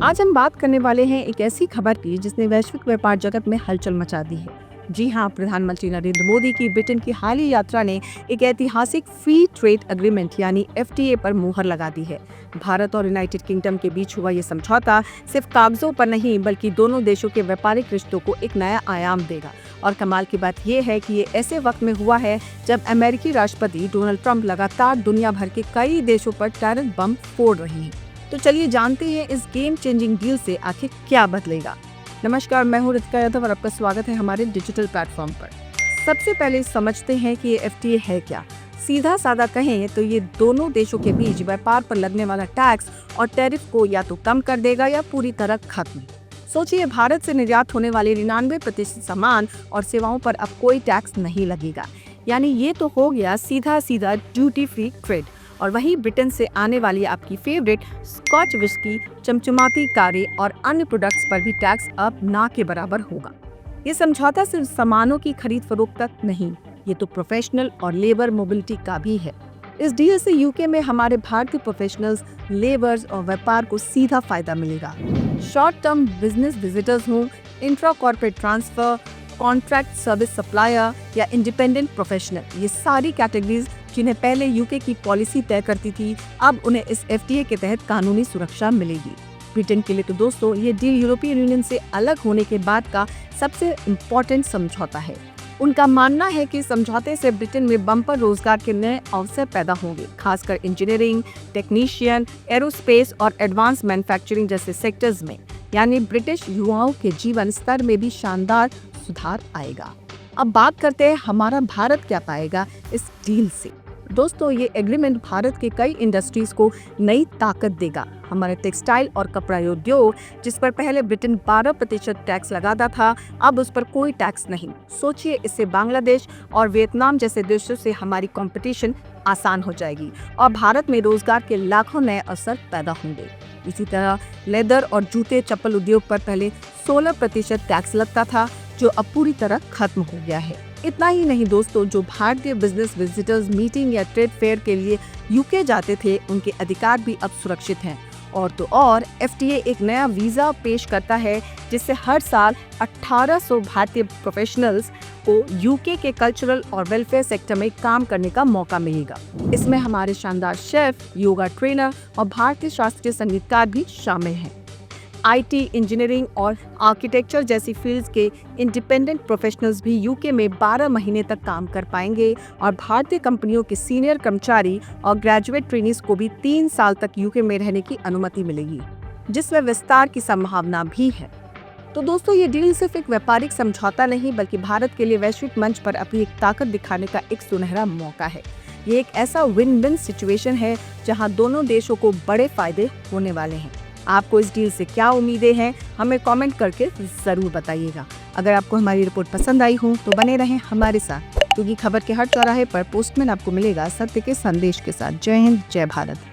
आज हम बात करने वाले हैं एक ऐसी खबर की जिसने वैश्विक व्यापार जगत में हलचल मचा दी है। जी हाँ, प्रधानमंत्री नरेंद्र मोदी की ब्रिटेन की हाल ही यात्रा ने एक ऐतिहासिक फ्री ट्रेड एग्रीमेंट यानी FTA पर मुहर लगा दी है। भारत और यूनाइटेड किंगडम के बीच हुआ ये समझौता सिर्फ कागजों पर नहीं बल्कि दोनों देशों के व्यापारिक रिश्तों को एक नया आयाम देगा। और कमाल की बात यह है कि ये ऐसे वक्त में हुआ है जब अमेरिकी राष्ट्रपति डोनाल्ड ट्रंप लगातार दुनिया भर के कई देशों पर टैरिफ बम फोड़ रहे हैं। तो चलिए जानते हैं इस गेम चेंजिंग डील से आखिर क्या बदलेगा। नमस्कार, मैं हूं रितिका यादव और आपका स्वागत है हमारे डिजिटल प्लेटफॉर्म पर। सबसे पहले समझते हैं कि ये FTA है क्या। सीधा साधा कहें तो ये दोनों देशों के बीच व्यापार पर लगने वाला टैक्स और टैरिफ को या तो कम कर देगा या पूरी तरह खत्म। सोचिए, भारत से निर्यात होने वाले 99% सामान और सेवाओं पर अब कोई टैक्स नहीं लगेगा। यानी ये तो हो गया सीधा सीधा ड्यूटी फ्री ट्रेड। और वहीं ब्रिटेन से आने वाली आपकी फेवरेट स्कॉच विस्की, चमचमाती कारें और अन्य प्रोडक्ट्स पर भी टैक्स अब ना के बराबर होगा। ये समझौता सिर्फ सामानों की खरीद फरोख्त तक नहीं, ये तो प्रोफेशनल और लेबर मोबिलिटी का भी है। इस डील से UK में हमारे भारतीय प्रोफेशनल्स, लेबर्स और व्यापार को सीधा फायदा मिलेगा। शॉर्ट टर्म बिजनेस विजिटर्स हों, intra corporate transfer, contract service supplier या इंडिपेंडेंट प्रोफेशनल, ये सारी कैटेगरीज जिन्हें पहले UK की पॉलिसी तय करती थी, अब उन्हें इस FTA के तहत कानूनी सुरक्षा मिलेगी। ब्रिटेन के लिए तो दोस्तों ये डील यूरोपियन यूनियन से अलग होने के बाद का सबसे इम्पोर्टेंट समझौता है। उनका मानना है कि समझौते से ब्रिटेन में बम्पर रोजगार के नए अवसर पैदा होंगे, खासकर इंजीनियरिंग, टेक्नीशियन, एरोस्पेस और एडवांस मैन्युफैक्चरिंग जैसे सेक्टर्स में। यानी ब्रिटिश युवाओं के जीवन स्तर में भी शानदार सुधार आएगा। अब बात करते हैं हमारा भारत क्या पाएगा इस डील से। दोस्तों, ये एग्रीमेंट भारत के कई इंडस्ट्रीज को नई ताकत देगा। हमारे टेक्सटाइल और कपड़ा उद्योग, जिस पर पहले ब्रिटेन 12% टैक्स लगाता था, अब उस पर कोई टैक्स नहीं। सोचिए, इससे बांग्लादेश और वियतनाम जैसे देशों से हमारी कंपटीशन आसान हो जाएगी और भारत में रोजगार के लाखों नए अवसर पैदा होंगे। इसी तरह लेदर और जूते चप्पल उद्योग पर पहले 16% टैक्स लगता था, जो अब पूरी तरह खत्म हो गया है। इतना ही नहीं दोस्तों, जो भारतीय बिजनेस विजिटर्स मीटिंग या ट्रेड फेयर के लिए UK जाते थे, उनके अधिकार भी अब सुरक्षित हैं। और तो और FTA एक नया वीजा पेश करता है, जिससे हर साल 1800 भारतीय प्रोफेशनल्स को UK के कल्चरल और वेलफेयर सेक्टर में काम करने का मौका मिलेगा। इसमें हमारे शानदार शेफ, योगा ट्रेनर और भारतीय शास्त्रीय संगीतकार भी शामिल हैं। IT, इंजीनियरिंग और आर्किटेक्चर जैसी फील्ड्स के इंडिपेंडेंट प्रोफेशनल्स भी UK में 12 महीने तक काम कर पाएंगे और भारतीय कंपनियों के सीनियर कर्मचारी और ग्रेजुएट ट्रेनीज को भी 3 साल तक UK में रहने की अनुमति मिलेगी, जिसमें विस्तार की संभावना भी है। तो दोस्तों, ये डील सिर्फ एक व्यापारिक समझौता नहीं बल्कि भारत के लिए वैश्विक मंच पर अपनी एक ताकत दिखाने का एक सुनहरा मौका है। ये एक ऐसा विन विन सिचुएशन है जहाँ दोनों देशों को बड़े फायदे होने वाले हैं। आपको इस डील से क्या उम्मीदें हैं, हमें कमेंट करके जरूर बताइएगा। अगर आपको हमारी रिपोर्ट पसंद आई हो तो बने रहें हमारे साथ, क्योंकि खबर के हर चौराहे पर पोस्टमैन आपको मिलेगा सत्य के संदेश के साथ। जय हिंद, जय भारत।